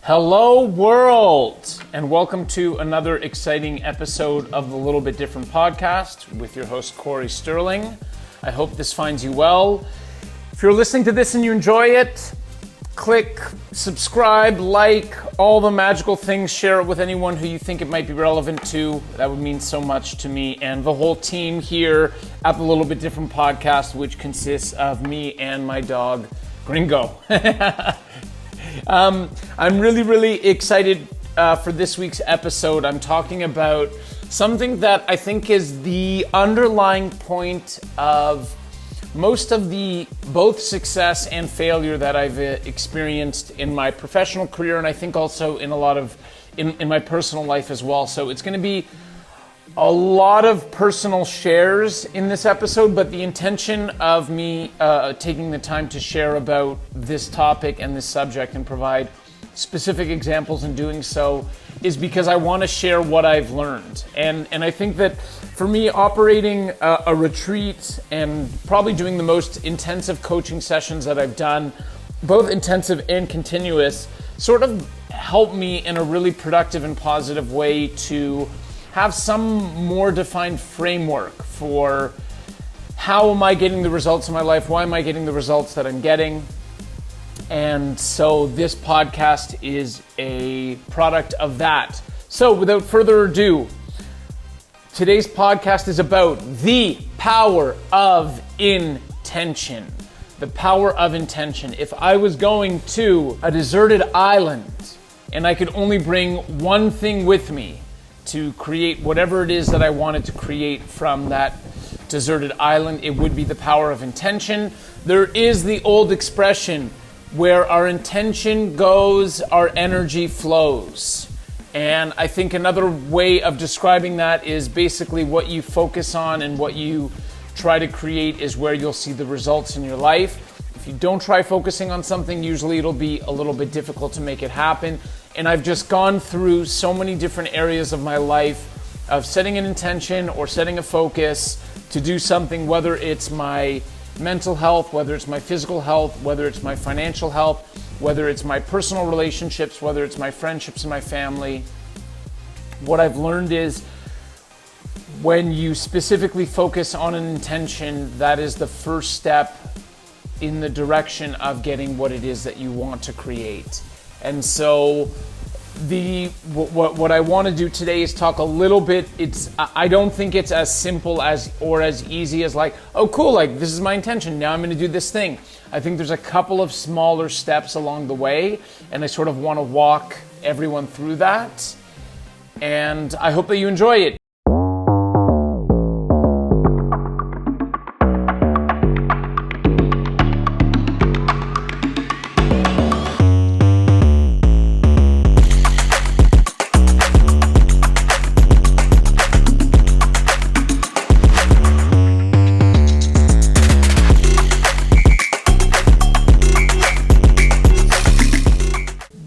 Hello world, and welcome to another exciting episode of the Little Bit Different podcast with your host Corey Sterling. I hope this finds you well. If you're listening to this and you enjoy it, click subscribe, like, all the magical things, share it with anyone who you think it might be relevant to. That would mean so much to me and the whole team here at the Little Bit Different podcast, which consists of me and my dog, Gringo. I'm really excited for this week's episode. I'm talking about something that I think is the underlying point of most of the both success and failure that I've experienced in my professional career, and I think also in a lot of in my personal life as well. So it's going to be a lot of personal shares in this episode, but the intention of me taking the time to share about this topic and this subject and provide specific examples in doing so is because I want to share what I've learned. And I think that for me, operating a retreat and probably doing the most intensive coaching sessions that I've done, both intensive and continuous, sort of helped me in a really productive and positive way to have some more defined framework for how am I getting the results in my life, why am I getting the results that I'm getting. And so this podcast is a product of that. So without further ado, today's podcast is about the power of intention. The power of intention. If I was going to a deserted island and I could only bring one thing with me to create whatever it is that I wanted to create from that deserted island, it would be the power of intention. There is the old expression, where our intention goes, our energy flows. And I think another way of describing that is basically what you focus on and what you try to create is where you'll see the results in your life. If you don't try focusing on something, usually it'll be a little bit difficult to make it happen. And I've just gone through so many different areas of my life of setting an intention or setting a focus to do something, whether it's my mental health, whether it's my physical health, whether it's my financial health, whether it's my personal relationships, whether it's my friendships and my family. What I've learned is when you specifically focus on an intention, that is the first step in the direction of getting what it is that you want to create. And so what I want to do today is talk a little bit. I don't think it's as simple as or as easy as like, oh cool, like this is my intention, now I'm going to do this thing. I think there's a couple of smaller steps along the way, and I sort of want to walk everyone through that. And I hope that you enjoy it.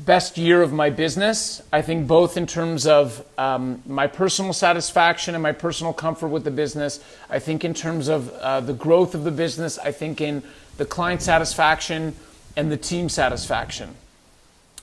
Best year of my business, I think, both in terms of my personal satisfaction and my personal comfort with the business. I think in terms of the growth of the business. I think in the client satisfaction and the team satisfaction.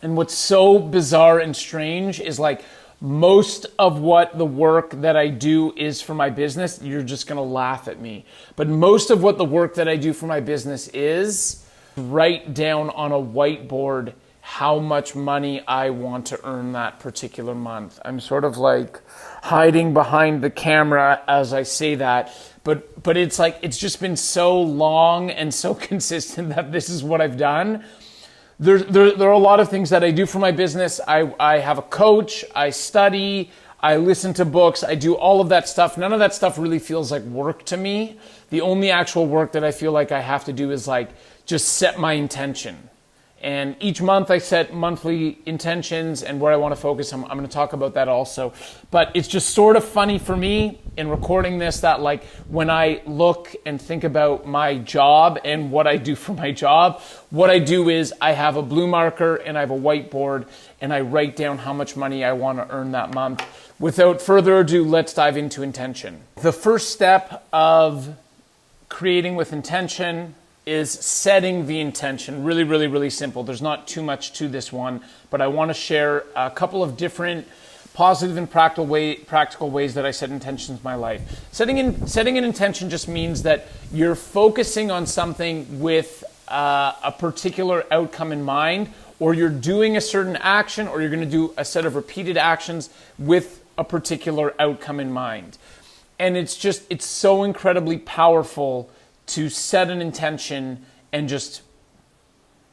And what's so bizarre and strange is like most of what the work that I do is for my business, you're just gonna laugh at me. But most of what the work that I do for my business is write down on a whiteboard how much money I want to earn that particular month. I'm sort of like hiding behind the camera as I say that, but it's like, it's just been so long and so consistent that this is what I've done. There are a lot of things that I do for my business. I have a coach, I study, I listen to books, I do all of that stuff. None of that stuff really feels like work to me. The only actual work that I feel like I have to do is like just set my intention. And each month I set monthly intentions and where I want to focus. I'm going to talk about that also. But it's just sort of funny for me in recording this that like when I look and think about my job and what I do for my job, what I do is I have a blue marker and I have a whiteboard and I write down how much money I want to earn that month. Without further ado, let's dive into intention. The first step of creating with intention is setting the intention. Really, really, really simple. There's not too much to this one, but I want to share a couple of different positive and practical ways that I set intentions in my life. Setting an intention just means that you're focusing on something with a particular outcome in mind, or you're doing a certain action, or you're going to do a set of repeated actions with a particular outcome in mind. And it's so incredibly powerful to set an intention and just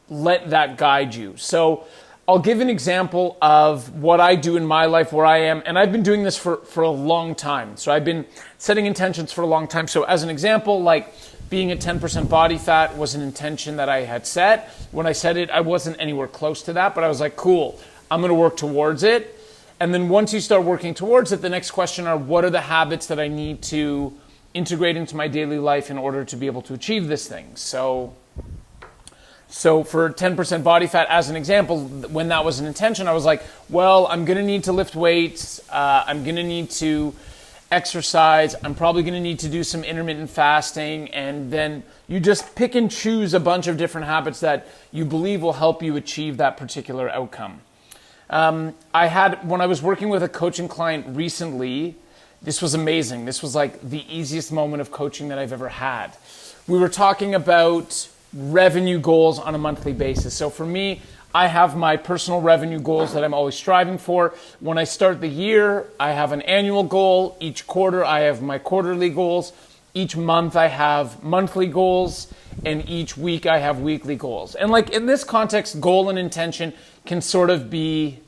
let that guide you. So I'll give an example of what I do in my life where I am, and I've been doing this for a long time. So I've been setting intentions for a long time. So as an example, like being at 10% body fat was an intention that I had set. When I set it, I wasn't anywhere close to that, but I was like, cool, I'm going to work towards it. And then once you start working towards it, the next question are, what are the habits that I need to integrate into my daily life in order to be able to achieve this thing? So for 10% body fat, as an example, when that was an intention, I was like, well, I'm going to need to lift weights. I'm going to need to exercise. I'm probably going to need to do some intermittent fasting. And then you just pick and choose a bunch of different habits that you believe will help you achieve that particular outcome. When I was working with a coaching client recently, this was amazing. This was like the easiest moment of coaching that I've ever had. We were talking about revenue goals on a monthly basis. So for me, I have my personal revenue goals that I'm always striving for. When I start the year, I have an annual goal. Each quarter, I have my quarterly goals. Each month, I have monthly goals. And each week, I have weekly goals. And like in this context, goal and intention can sort of be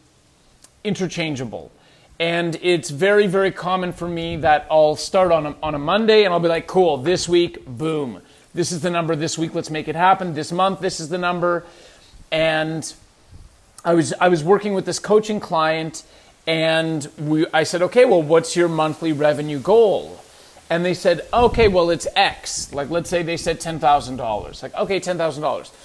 interchangeable. And it's very, very common for me that I'll start on a Monday and I'll be like, cool, this week, boom. This is the number this week, let's make it happen. This month, this is the number. And I was working with this coaching client, and I said, okay, well, what's your monthly revenue goal? And they said, okay, well, it's X. Like, let's say they said $10,000. Like, okay, $10,000.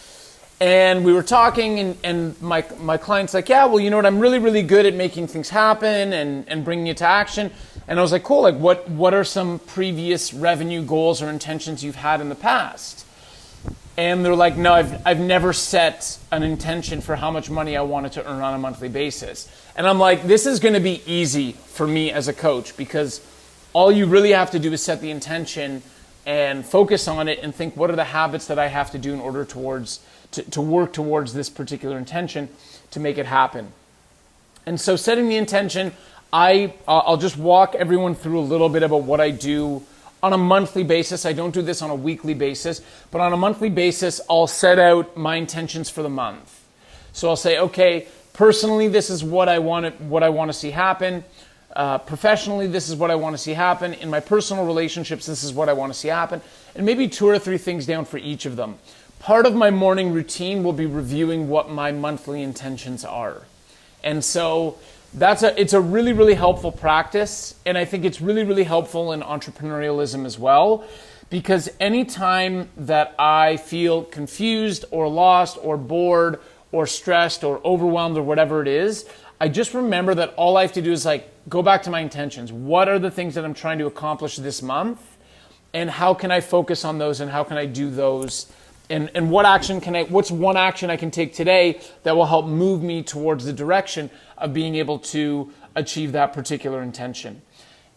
And we were talking, and my client's like, yeah, well, you know what? I'm really, really good at making things happen and bringing it to action. And I was like, cool, like what are some previous revenue goals or intentions you've had in the past? And they're like, no, I've never set an intention for how much money I wanted to earn on a monthly basis. And I'm like, this is going to be easy for me as a coach, because all you really have to do is set the intention and focus on it and think, what are the habits that I have to do in order to work towards this particular intention to make it happen. And so setting the intention, I'll just walk everyone through a little bit about what I do on a monthly basis. I don't do this on a weekly basis, but on a monthly basis, I'll set out my intentions for the month. So I'll say, okay, personally, this is what I want to see happen. Professionally, this is what I want to see happen. In my personal relationships, this is what I want to see happen. And maybe 2 or 3 things down for each of them. Part of my morning routine will be reviewing what my monthly intentions are. And so it's a really, really helpful practice. And I think it's really, really helpful in entrepreneurialism as well, because anytime that I feel confused or lost or bored or stressed or overwhelmed or whatever it is, I just remember that all I have to do is like go back to my intentions. What are the things that I'm trying to accomplish this month? And how can I focus on those, and how can I do those? And what's one action I can take today that will help move me towards the direction of being able to achieve that particular intention?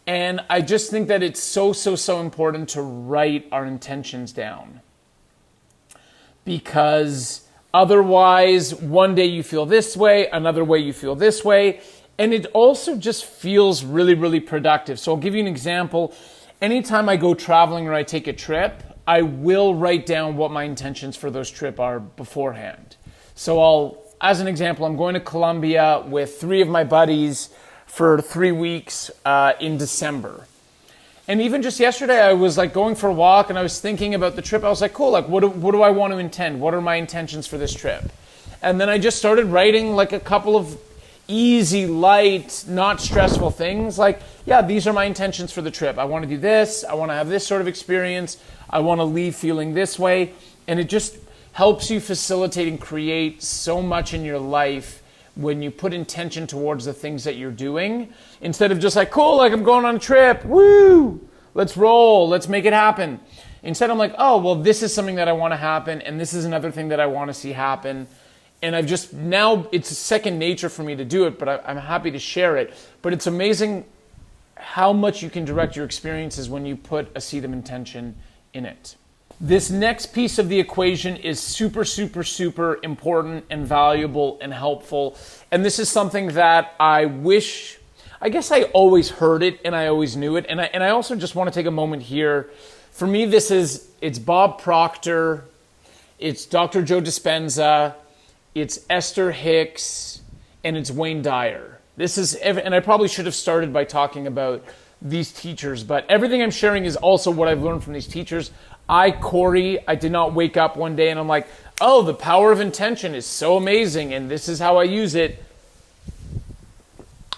And I just think that it's so important to write our intentions down, because otherwise one day you feel this way, another way you feel this way, and it also just feels really, really productive. So I'll give you an example. Anytime I go traveling or I take a trip, I will write down what my intentions for those trip are beforehand. So as an example, I'm going to Colombia with 3 of my buddies for 3 weeks in December. And even just yesterday, I was like going for a walk and I was thinking about the trip. I was like, cool, like what do I want to intend? What are my intentions for this trip? And then I just started writing like a couple of easy, light, not stressful things. Like, yeah, these are my intentions for the trip. I want to do this. I want to have this sort of experience. I want to leave feeling this way. And it just helps you facilitate and create so much in your life when you put intention towards the things that you're doing, instead of just like, cool, like I'm going on a trip, woo, let's roll, let's make it happen. Instead, I'm like, oh, well, this is something that I want to happen, and this is another thing that I want to see happen. And I've just, now it's second nature for me to do it, but I'm happy to share it. But it's amazing how much you can direct your experiences when you put a seed of intention in it. This next piece of the equation is super, super, super important and valuable and helpful. And this is something that I guess I always heard it and I always knew it. And I also just want to take a moment here. For me, it's Bob Proctor, it's Dr. Joe Dispenza, it's Esther Hicks, and it's Wayne Dyer. And I probably should have started by talking about these teachers, but everything I'm sharing is also what I've learned from these teachers. Corey, I did not wake up one day and I'm like, oh, the power of intention is so amazing and this is how I use it.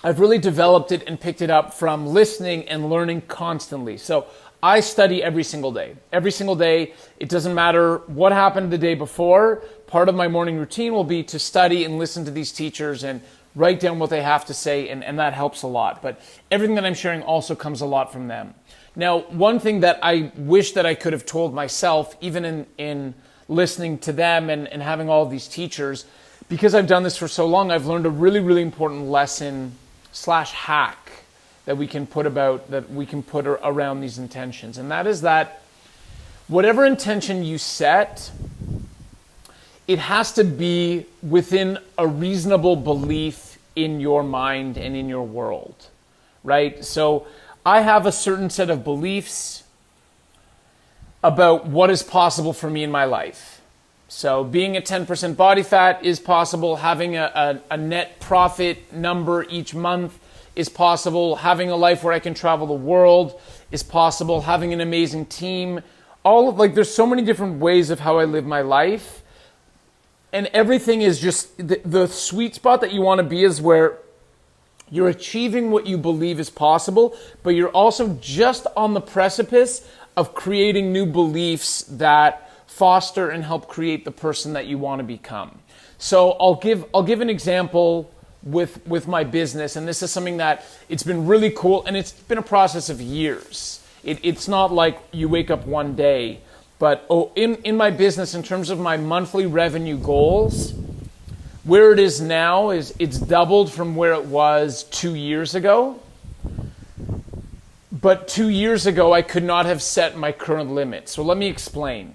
I've really developed it and picked it up from listening and learning constantly. So I study every single day. Every single day, it doesn't matter what happened the day before. Part of my morning routine will be to study and listen to these teachers and write down what they have to say, and that helps a lot. But everything that I'm sharing also comes a lot from them. Now, one thing that I wish that I could have told myself, even in listening to them and having all of these teachers, because I've done this for so long, I've learned a really, really important lesson / hack that we can put around these intentions. And that is that whatever intention you set, it has to be within a reasonable belief in your mind and in your world, right? So I have a certain set of beliefs about what is possible for me in my life. So being at 10% body fat is possible. Having a net profit number each month is possible. Having a life where I can travel the world is possible. Having an amazing team. There's so many different ways of how I live my life. And everything is just, the sweet spot that you want to be is where you're achieving what you believe is possible, but you're also just on the precipice of creating new beliefs that foster and help create the person that you want to become. So I'll give an example with my business, and this is something that it's been really cool, and it's been a process of years. It's not like you wake up one day, but in my business, in terms of my monthly revenue goals, where it is now is it's doubled from where it was 2 years ago. But 2 years ago, I could not have set my current limit. So let me explain.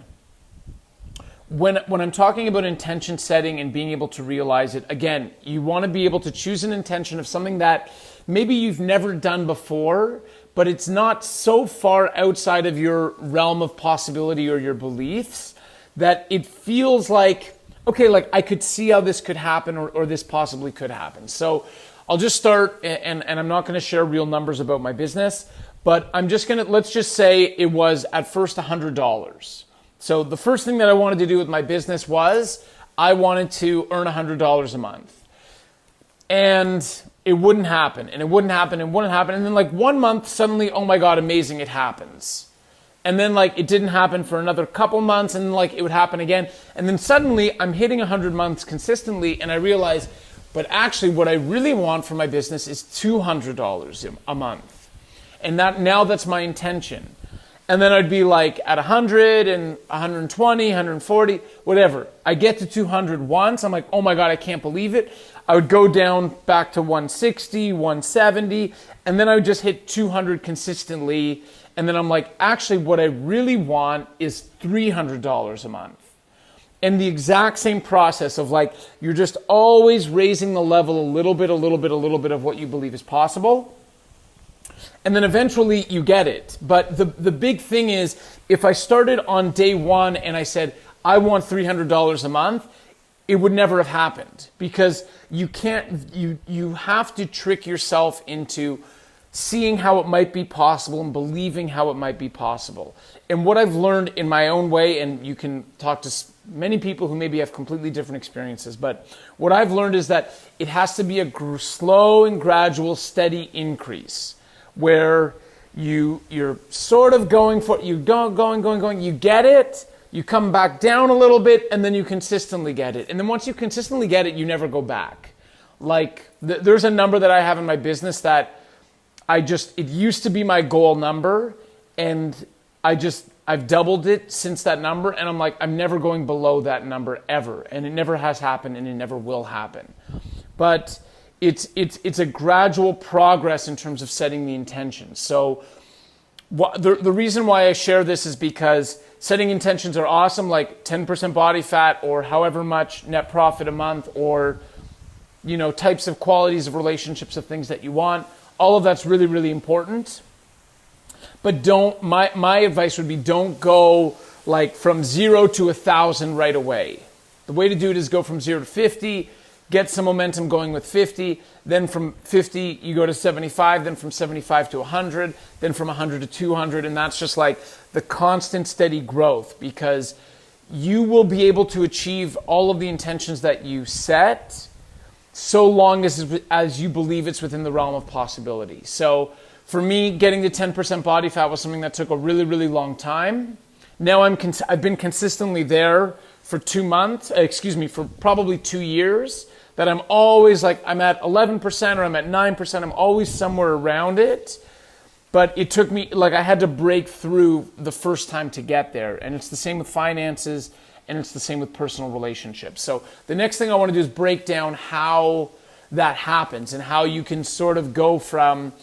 When I'm talking about intention setting and being able to realize it, again, you want to be able to choose an intention of something that maybe you've never done before, but it's not so far outside of your realm of possibility or your beliefs that it feels like, okay, like I could see how this could happen or this possibly could happen. So I'll just start, and I'm not going to share real numbers about my business, but let's just say it was at first $100. So the first thing that I wanted to do with my business was I wanted to earn $100 a month. And it wouldn't happen, and it wouldn't happen, and it wouldn't happen. And then like 1 month, suddenly, oh my God, amazing, it happens. And then like it didn't happen for another couple months, and then like it would happen again. And then suddenly I'm hitting 100 months consistently, and I realize, but actually what I really want for my business is $200 a month. And that's my intention. And then I'd be like at 100 and 120, 140, whatever. I get to 200 once. I'm like, oh my God, I can't believe it. I would go down back to 160, 170, and then I would just hit 200 consistently. And then I'm like, actually, what I really want is $300 a month. And the exact same process of like, you're just always raising the level a little bit of what you believe is possible. And then eventually you get it. But the big thing is, if I started on day one and I said, I want $300 a month, it would never have happened, because you have to trick yourself into seeing how it might be possible and believing how it might be possible. And what I've learned in my own way, and you can talk to many people who maybe have completely different experiences, but what I've learned is that it has to be a slow and gradual, steady increase, where you're sort of going, you get it, you come back down a little bit, and then you consistently get it. And then once you consistently get it, you never go back. Like, there's a number that I have in my business that it used to be my goal number, and I just I've doubled it since that number, and I'm like, I'm never going below that number ever. And it never has happened, and it never will happen. But it's a gradual progress in terms of setting the intention. So the reason why I share this is because setting intentions are awesome, like 10% body fat or however much net profit a month, or types of qualities of relationships of things that you want. All of that's really, really important. But my advice would be don't go like from 0 to 1,000 right away. The way to do it is go from 0 to 50, get some momentum going with 50, then from 50 you go to 75, then from 75 to 100, then from 100 to 200, and that's just like the constant steady growth, because you will be able to achieve all of the intentions that you set so long as you believe it's within the realm of possibility. So for me, getting to 10% body fat was something that took a really, really long time. Now I've been consistently there for for probably 2 years, that I'm always like, I'm at 11% or I'm at 9%, I'm always somewhere around it. But it took me, like I had to break through the first time to get there. And it's the same with finances, and it's the same with personal relationships. So the next thing I want to do is break down how that happens and how you can sort of go from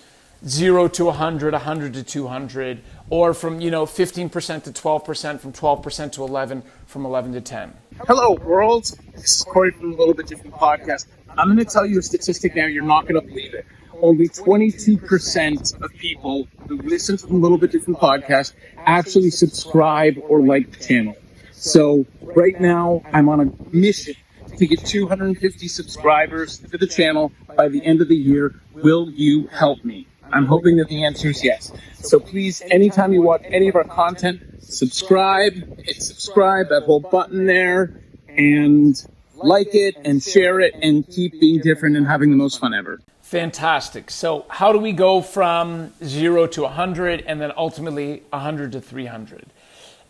0 to 100, 100 to 200, or from 15% to 12%, from 12% to 11, from 11 to 10. Hello, world. This is Corey from a Little Bit Different Podcast. I'm going to tell you a statistic now. You're not going to believe it. Only 22% of people who listen to the Little Bit Different Podcast actually subscribe or like the channel. So right now, I'm on a mission to get 250 subscribers to the channel by the end of the year. Will you help me? I'm hoping that the answer is yes. So please, anytime you watch any of our content, subscribe, hit subscribe, that whole button there, and like it and share it and keep being different and having the most fun ever. Fantastic. So how do we go from 0 to 100 and then ultimately 100 to 300?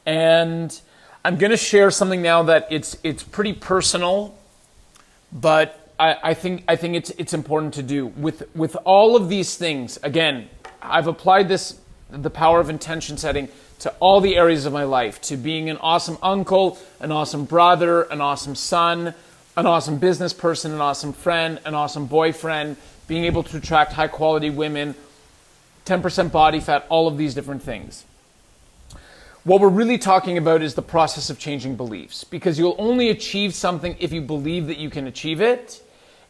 And I'm going to share something now that it's pretty personal, but I think it's important to do. With all of these things, again, I've applied the power of intention setting to all the areas of my life, to being an awesome uncle, an awesome brother, an awesome son, an awesome business person, an awesome friend, an awesome boyfriend, being able to attract high quality women, 10% body fat, all of these different things. What we're really talking about is the process of changing beliefs, because you'll only achieve something if you believe that you can achieve it.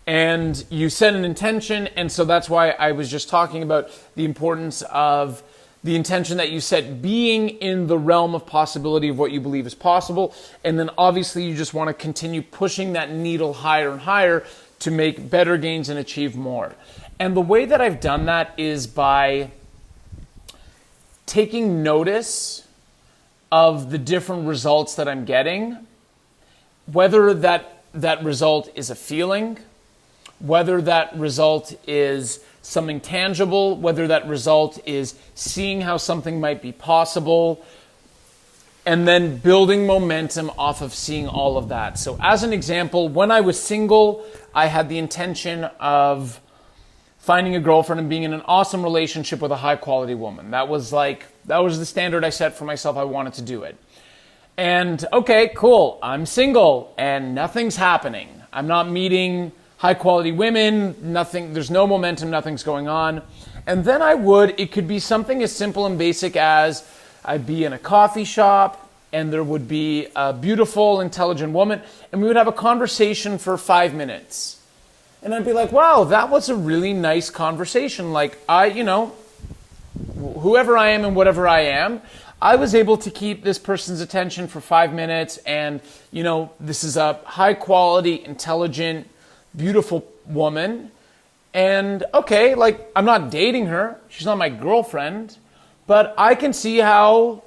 And you set an intention, and so that's why I was just talking about the importance of the intention that you set being in the realm of possibility of what you believe is possible. And then obviously you just want to continue pushing that needle higher and higher to make better gains and achieve more. And the way that I've done that is by taking notice of the different results that I'm getting, whether that result is a feeling, whether that result is something tangible, whether that result is seeing how something might be possible, and then building momentum off of seeing all of that. So as an example, when I was single, I had the intention of finding a girlfriend and being in an awesome relationship with a high quality woman. That was the standard I set for myself. I wanted to do it. And okay, cool. I'm single and nothing's happening. I'm not meeting high quality women, nothing, there's no momentum, nothing's going on. And then it could be something as simple and basic as I'd be in a coffee shop and there would be a beautiful, intelligent woman and we would have a conversation for 5 minutes. And I'd be like, wow, that was a really nice conversation. Like whoever I am and whatever I am, I was able to keep this person's attention for 5 minutes and, this is a high quality, intelligent, beautiful woman, and okay, like I'm not dating her, she's not my girlfriend, but I can see how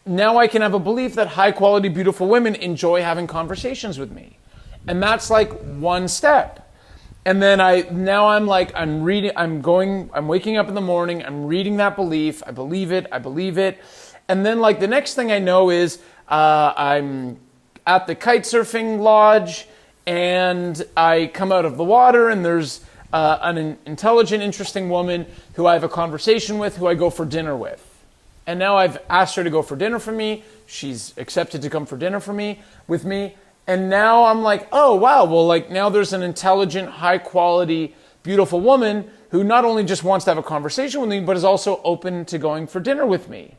now I can have a belief that high quality, beautiful women enjoy having conversations with me. And that's like one step. And then I'm waking up in the morning, I'm reading that belief, I believe it. And then like the next thing I know is I'm at the kite surfing lodge, and I come out of the water and there's an intelligent, interesting woman who I have a conversation with, who I go for dinner with. And now I've asked her to go for dinner for me. She's accepted to come for dinner with me. And now I'm like, oh, wow, well, like now there's an intelligent, high quality, beautiful woman who not only just wants to have a conversation with me, but is also open to going for dinner with me.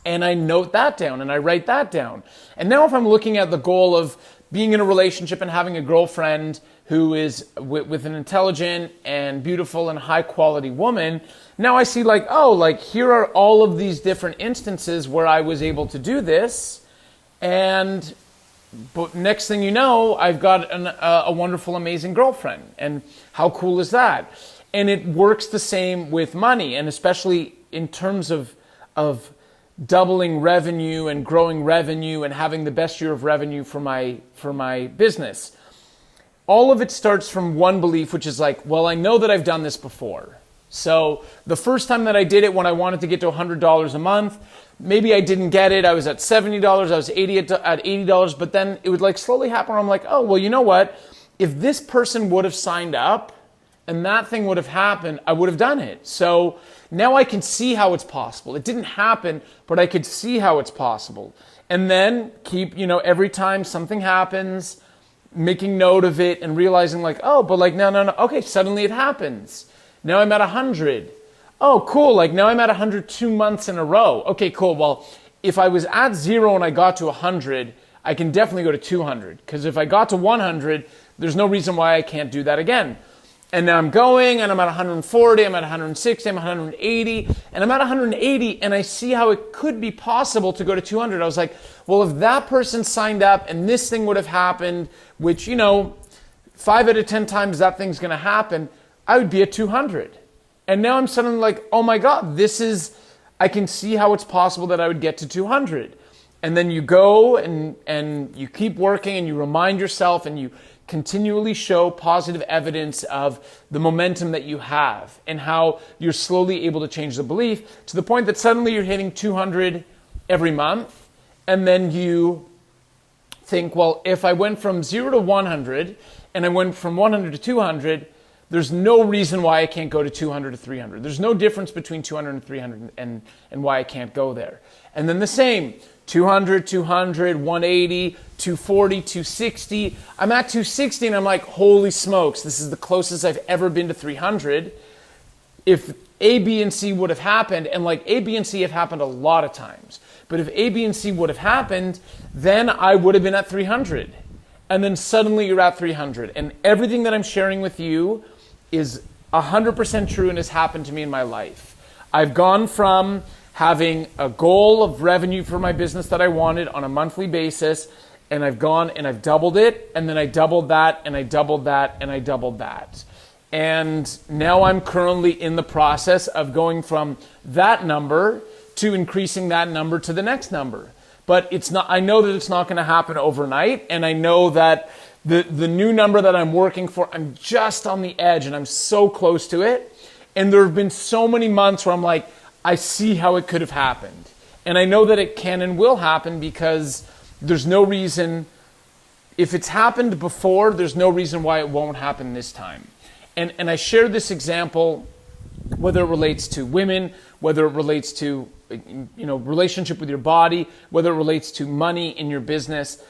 And I note that down and I write that down. And now if I'm looking at the goal of being in a relationship and having a girlfriend who is with an intelligent and beautiful and high quality woman, now I see like, oh, like here are all of these different instances where I was able to do this. And but next thing you know, I've got a wonderful, amazing girlfriend. And how cool is that? And it works the same with money, and especially in terms of doubling revenue and growing revenue and having the best year of revenue for my business. All of it starts from one belief, which is like, well, I know that I've done this before. So the first time that I did it when I wanted to get to $100 a month, maybe I didn't get it. I was at $70, I was at $80, but then it would like slowly happen. I'm like, oh, well, you know what? If this person would have signed up and that thing would have happened, I would have done it. So now I can see how it's possible. It didn't happen, but I could see how it's possible. And then keep, every time something happens, making note of it and realizing like, oh, but like, no. Okay, suddenly it happens. Now I'm at 100. Oh, cool. Like now I'm at 100 2 months in a row. Okay, cool. Well, if I was at 0 and I got to 100, I can definitely go to 200. Because if I got to 100, there's no reason why I can't do that again. And now I'm going and I'm at 140, I'm at 160, I'm at 180, and I'm at 180 and I see how it could be possible to go to 200. I was like, well, if that person signed up and this thing would have happened, which, 5 out of 10 times that thing's going to happen, I would be at 200. And now I'm suddenly like, oh my God, I can see how it's possible that I would get to 200. And then you go and you keep working and you remind yourself and you continually show positive evidence of the momentum that you have and how you're slowly able to change the belief to the point that suddenly you're hitting 200 every month. And then you think, well, if I went from 0 to 100 and I went from 100 to 200, there's no reason why I can't go to 200 to 300. There's no difference between 200 and 300 and why I can't go there. And then the same, 200, 200, 180, 240, 260. I'm at 260 and I'm like, holy smokes, this is the closest I've ever been to 300. If A, B, and C would have happened, and like A, B, and C have happened a lot of times, but if A, B, and C would have happened, then I would have been at 300. And then suddenly you're at 300. And everything that I'm sharing with you is 100% true and has happened to me in my life. I've gone from having a goal of revenue for my business that I wanted on a monthly basis, and I've gone and I've doubled it, and then I doubled that, and I doubled that, and I doubled that. And now I'm currently in the process of going from that number to increasing that number to the next number. But I know that it's not going to happen overnight, and I know that the new number that I'm working for, I'm just on the edge, and I'm so close to it. And there have been so many months where I'm like, I see how it could have happened. And I know that it can and will happen because there's no reason, if it's happened before, there's no reason why it won't happen this time. And I share this example, whether it relates to women, whether it relates to relationship with your body, whether it relates to money in your business.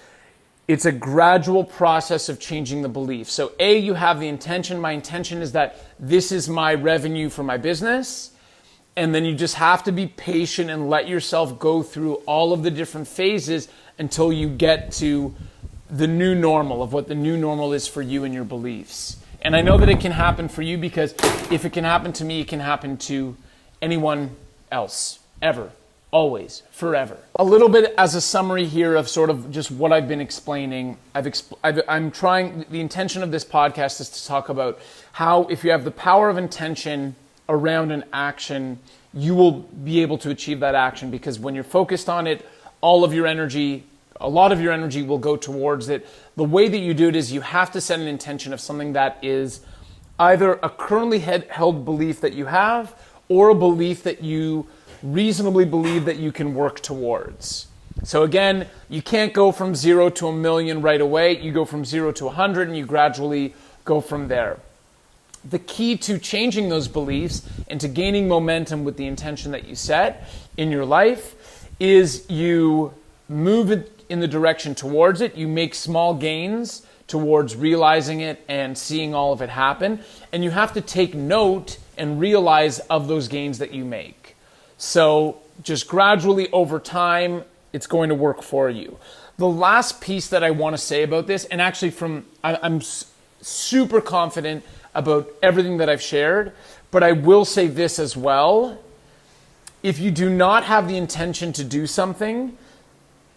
It's a gradual process of changing the belief. So A, you have the intention. My intention is that this is my revenue for my business. And then you just have to be patient and let yourself go through all of the different phases until you get to the new normal of what the new normal is for you and your beliefs. And I know that it can happen for you because if it can happen to me, it can happen to anyone else, ever, always, forever. A little bit as a summary here of sort of just what I've been explaining. I'm trying, the intention of this podcast is to talk about how if you have the power of intention around an action, you will be able to achieve that action, because when you're focused on it, all of your energy, a lot of your energy will go towards it. The way that you do it is you have to set an intention of something that is either a currently held belief that you have or a belief that you reasonably believe that you can work towards. So again, you can't go from 0 to 1,000,000 right away. You go from 0 to 100 and you gradually go from there. The key to changing those beliefs and to gaining momentum with the intention that you set in your life is you move it in the direction towards it. You make small gains towards realizing it and seeing all of it happen. And you have to take note and realize of those gains that you make. So just gradually over time, it's going to work for you. The last piece that I want to say about this, and actually I'm super confident about everything that I've shared, but I will say this as well. If you do not have the intention to do something,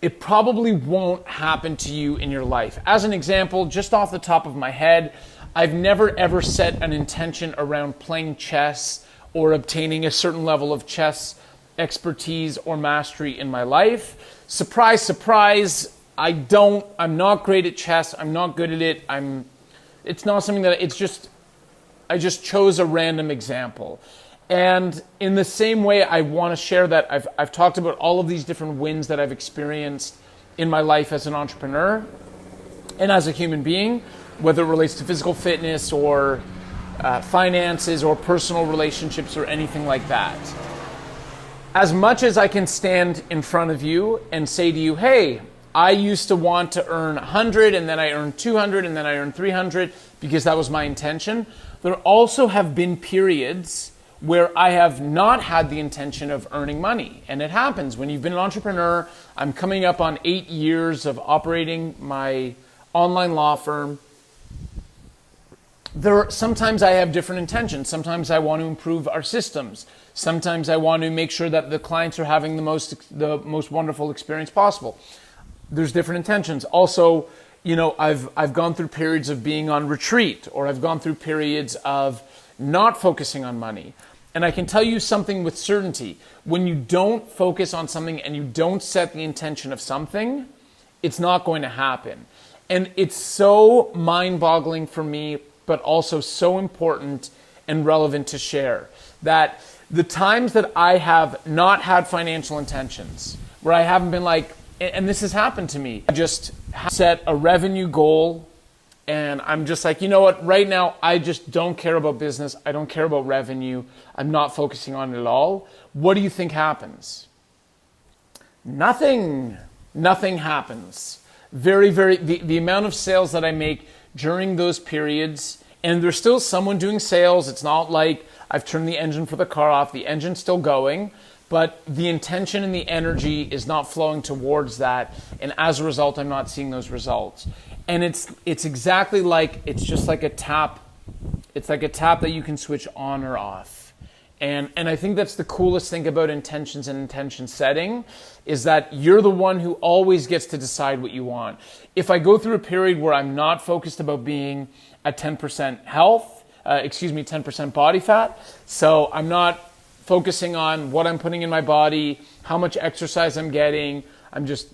it probably won't happen to you in your life. As an example, just off the top of my head, I've never ever set an intention around playing chess or obtaining a certain level of chess expertise or mastery in my life. Surprise, surprise, I'm not great at chess. I'm not good at it. It's not something that, I just chose a random example. And in the same way, I want to share that I've talked about all of these different wins that I've experienced in my life as an entrepreneur and as a human being, whether it relates to physical fitness or finances or personal relationships or anything like that. As much as I can stand in front of you and say to you, hey, I used to want to earn 100 and then I earned 200 and then I earned 300 because that was my intention, there also have been periods where I have not had the intention of earning money. And it happens when you've been an entrepreneur. I'm coming up on 8 years of operating my online law firm. Sometimes I have different intentions. Sometimes I want to improve our systems. Sometimes I want to make sure that the clients are having the most wonderful experience possible. There's different intentions. Also, I've gone through periods of being on retreat, or I've gone through periods of not focusing on money. And I can tell you something with certainty. When you don't focus on something and you don't set the intention of something, it's not going to happen. And it's so mind-boggling for me, but also so important and relevant to share, that the times that I have not had financial intentions, where I haven't been like, and this has happened to me, I just set a revenue goal. And I'm just like, you know what, right now, I just don't care about business. I don't care about revenue. I'm not focusing on it at all. What do you think happens? Nothing. Nothing happens. The amount of sales that I make during those periods, and there's still someone doing sales. It's not like I've turned the engine for the car off. The engine's still going, but the intention and the energy is not flowing towards that. And as a result, I'm not seeing those results. And it's exactly like, it's just like a tap. It's like a tap that you can switch on or off. And I think that's the coolest thing about intentions and intention setting, is that you're the one who always gets to decide what you want. If I go through a period where I'm not focused about being at 10% 10% body fat, so I'm not focusing on what I'm putting in my body, how much exercise I'm getting, I'm just,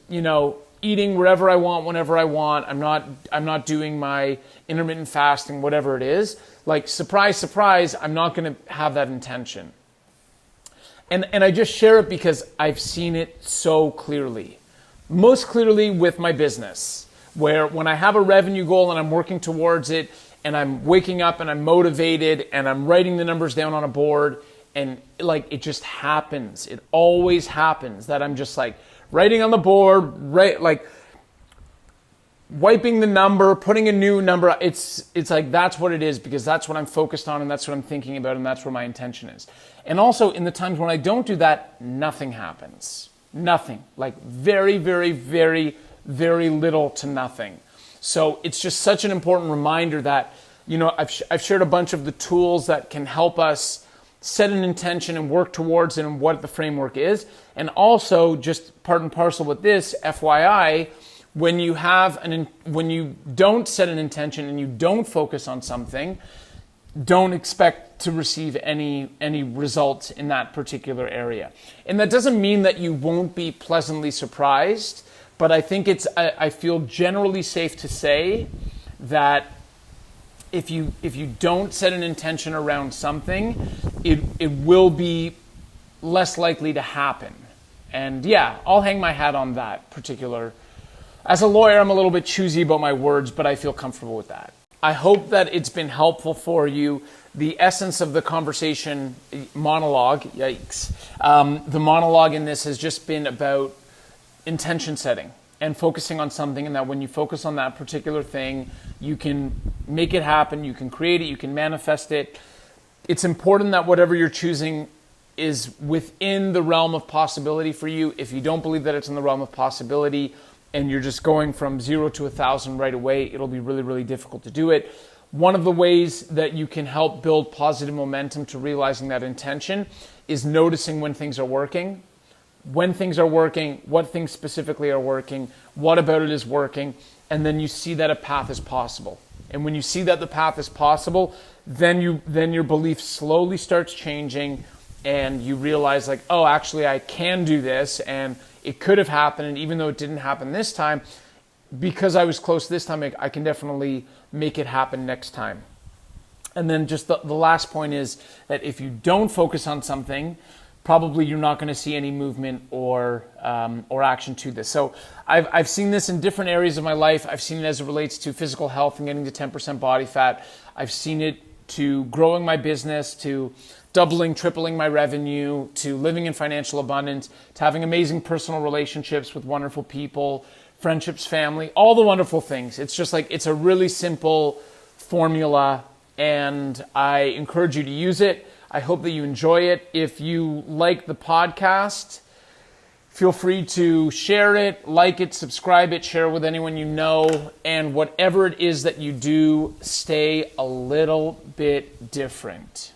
eating wherever I want, whenever I want. I'm not doing my intermittent fasting, whatever it is. Like, surprise, surprise, I'm not going to have that intention. And I just share it because I've seen it so clearly. Most clearly with my business, where when I have a revenue goal and I'm working towards it, and I'm waking up and I'm motivated and I'm writing the numbers down on a board, and it just happens. It always happens that I'm just like, writing on the board, wiping the number, putting a new number. It's like, that's what it is, because that's what I'm focused on and that's what I'm thinking about and that's where my intention is. And also in the times when I don't do that, nothing happens. Nothing. Like very, very, very, very little to nothing. So it's just such an important reminder that, I've shared a bunch of the tools that can help us set an intention and work towards it and what the framework is. And also, just part and parcel with this, FYI, when you don't set an intention and you don't focus on something, don't expect to receive any results in that particular area. And that doesn't mean that you won't be pleasantly surprised, but I think I feel generally safe to say that if you don't set an intention around something, it will be less likely to happen. And yeah, I'll hang my hat on that particular. As a lawyer, I'm a little bit choosy about my words, but I feel comfortable with that. I hope that it's been helpful for you. The essence of the conversation monologue, yikes, the monologue in this has just been about intention setting and focusing on something, and that when you focus on that particular thing, you can make it happen, you can create it, you can manifest it. It's important that whatever you're choosing is within the realm of possibility for you. If you don't believe that it's in the realm of possibility and you're just going from 0 to 1,000 right away, it'll be really, really difficult to do it. One of the ways that you can help build positive momentum to realizing that intention is noticing when things are working. When things are working, what things specifically are working, what about it is working, and then you see that a path is possible. And when you see that the path is possible, then your belief slowly starts changing, and you realize like, oh, actually I can do this, and it could have happened, and even though it didn't happen this time, because I was close this time, I can definitely make it happen next time. And then just the last point is that if you don't focus on something, probably you're not going to see any movement or action to this. So I've seen this in different areas of my life. I've seen it as it relates to physical health and getting to 10% body fat. I've seen it to growing my business, to doubling, tripling my revenue, to living in financial abundance, to having amazing personal relationships with wonderful people, friendships, family, all the wonderful things. It's just like, it's a really simple formula, and I encourage you to use it. I hope that you enjoy it. If you like the podcast, feel free to share it, like it, subscribe it, share it with anyone you know, and whatever it is that you do, stay a little bit different.